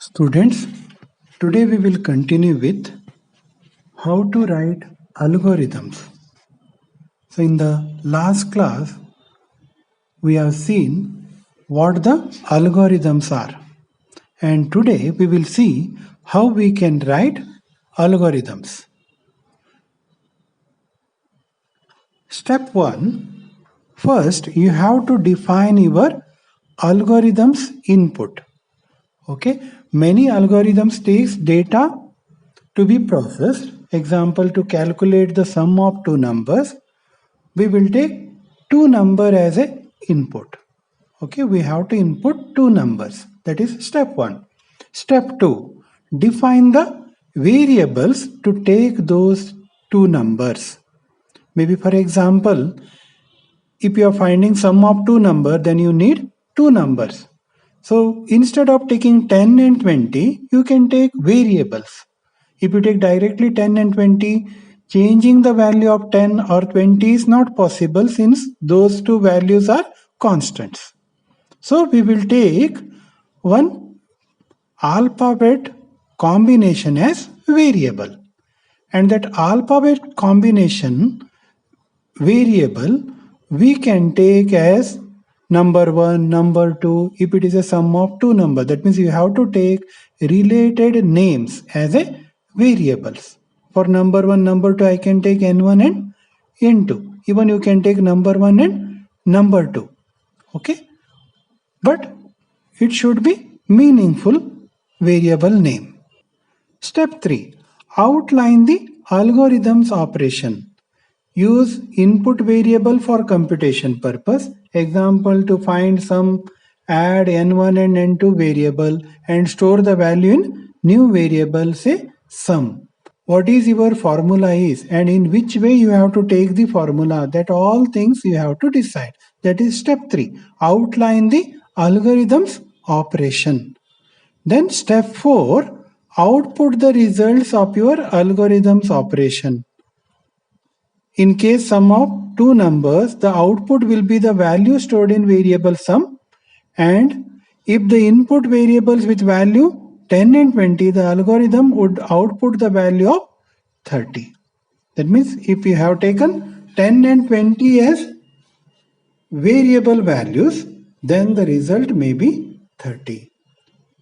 Students, today we will continue with how to write algorithms. So in the last class, we have seen what the algorithms are. And today we will see how we can write algorithms. Step 1. First, you have to define your algorithm's input. Okay, many algorithms takes data to be processed. Example, to calculate the sum of two numbers, we will take two number as a input. Okay, we have to input two numbers. That is step 1. Step 2, define the variables to take those two numbers. Maybe for example, if you are finding sum of two number, then you need two numbers. So instead of taking 10 and 20, you can take variables. If you take directly 10 and 20, changing the value of 10 or 20 is not possible since those two values are constants. So we will take one alphabet combination as variable, and that alphabet combination variable we can take as number 1, number 2 if it is a sum of two numbers. That means you have to take related names as a variables. For number 1, number 2, I can take n1 and n2. Even you can take number 1 and number 2. Okay? But it should be meaningful variable name. Step 3. Outline the algorithm's operation. Use input variable for computation purpose. Example, to find sum, add n1 and n2 variable and store the value in new variable, say sum. What is your formula is and in which way you have to take the formula, that all things you have to decide. That is step 3. Outline the algorithm's operation. Then step 4. Output the results of your algorithm's operation. In case sum of two numbers, the output will be the value stored in variable sum, and if the input variables with value 10 and 20, the algorithm would output the value of 30. That means if you have taken 10 and 20 as variable values, then the result may be 30.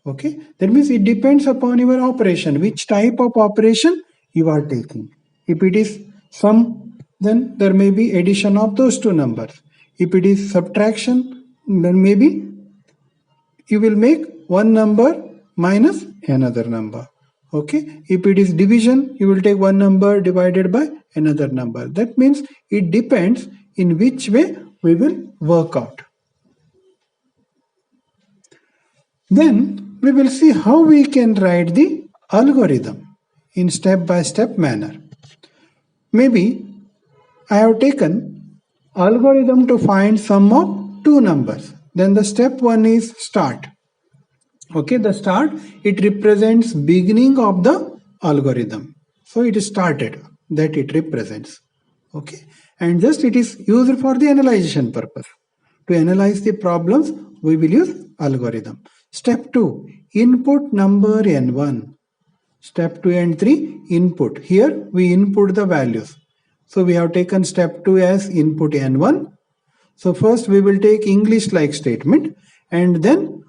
Okay, that means it depends upon your operation, which type of operation you are taking. If it is sum, then there may be addition of those two numbers. If it is subtraction, then maybe you will make one number minus another number. Okay, if it is division, you will take one number divided by another number. That means it depends in which way we will work out. Then we will see how we can write the algorithm in step-by-step manner. Maybe I have taken algorithm to find sum of two numbers. Then the step 1 is start. Okay, the start, it represents beginning of the algorithm. So it is started, that it represents. Okay, and just it is used for the analyzation purpose. To analyze the problems, we will use algorithm. Step 2, input number n1. Step 2 and 3, input. Here we input the values. So we have taken step 2 as input n1. So first we will take English like statement and then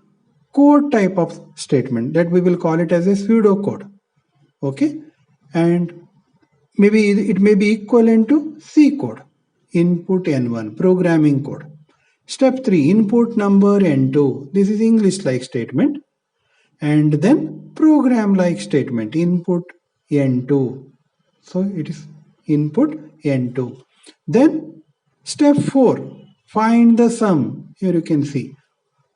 code type of statement, that we will call it as a pseudo code. Okay, and maybe it may be equivalent to C code, input n1, programming code. Step 3, input number n2. This is English like statement. And then program like statement, input n2. So it is input n2. Then step 4, find the sum. Here you can see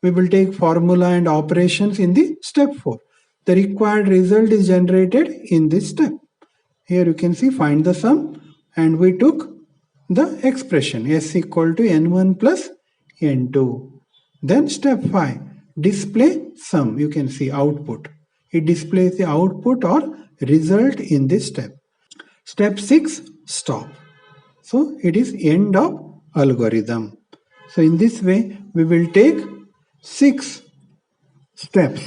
we will take formula and operations in the step 4. The required result is generated in this step. Here you can see find the sum, and we took the expression s equal to n1 plus n2. Then step 5, display sum. You can see output. It displays the output or result in this step. Step 6, stop. So it is end of algorithm. So in this way we will take 6 steps.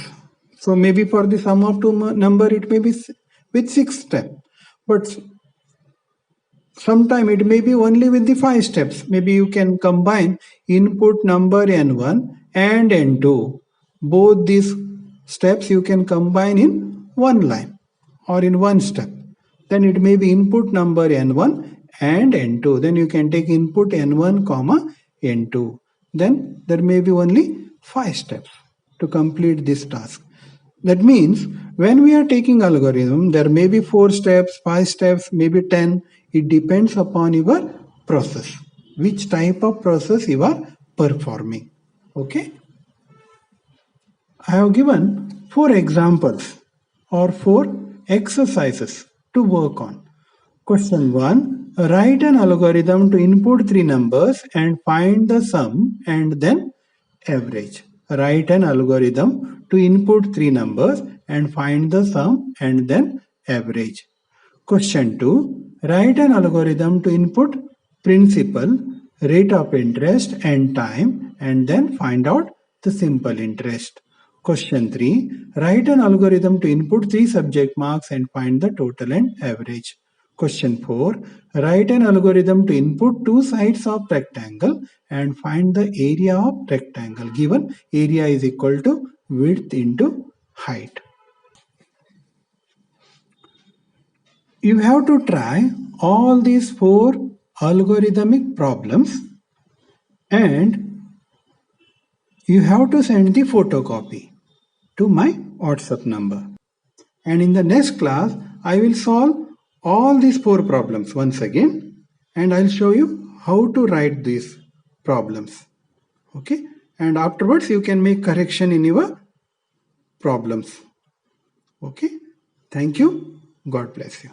So So maybe for the sum of two number it may be with 6 steps, but sometime it may be only with the 5 steps. Maybe you can combine input number n1 and n2. Both these steps you can combine in one line or in one step. Then it may be input number n1 and n2. Then you can take input n1 comma n2. Then there may be only 5 steps to complete this task. That means when we are taking algorithm, there may be 4 steps, 5 steps, maybe 10. It depends upon your process, which type of process you are performing. Okay. I have given 4 examples or 4 exercises to work on. Question 1. Write an algorithm to input 3 numbers and find the sum and then average. Write an algorithm to input 3 numbers and find the sum and then average. Question 2. Write an algorithm to input principal, rate of interest and time and then find out the simple interest. Question 3. Write an algorithm to input 3 subject marks and find the total and average. Question 4. Write an algorithm to input 2 sides of rectangle and find the area of rectangle. Given area is equal to width into height. You have to try all these 4 algorithmic problems and you have to send the photocopy to my WhatsApp number. And in the next class, I will solve all these 4 problems once again and I'll show you how to write these problems. Okay, and afterwards you can make correction in your problems. Okay, thank you. God bless you.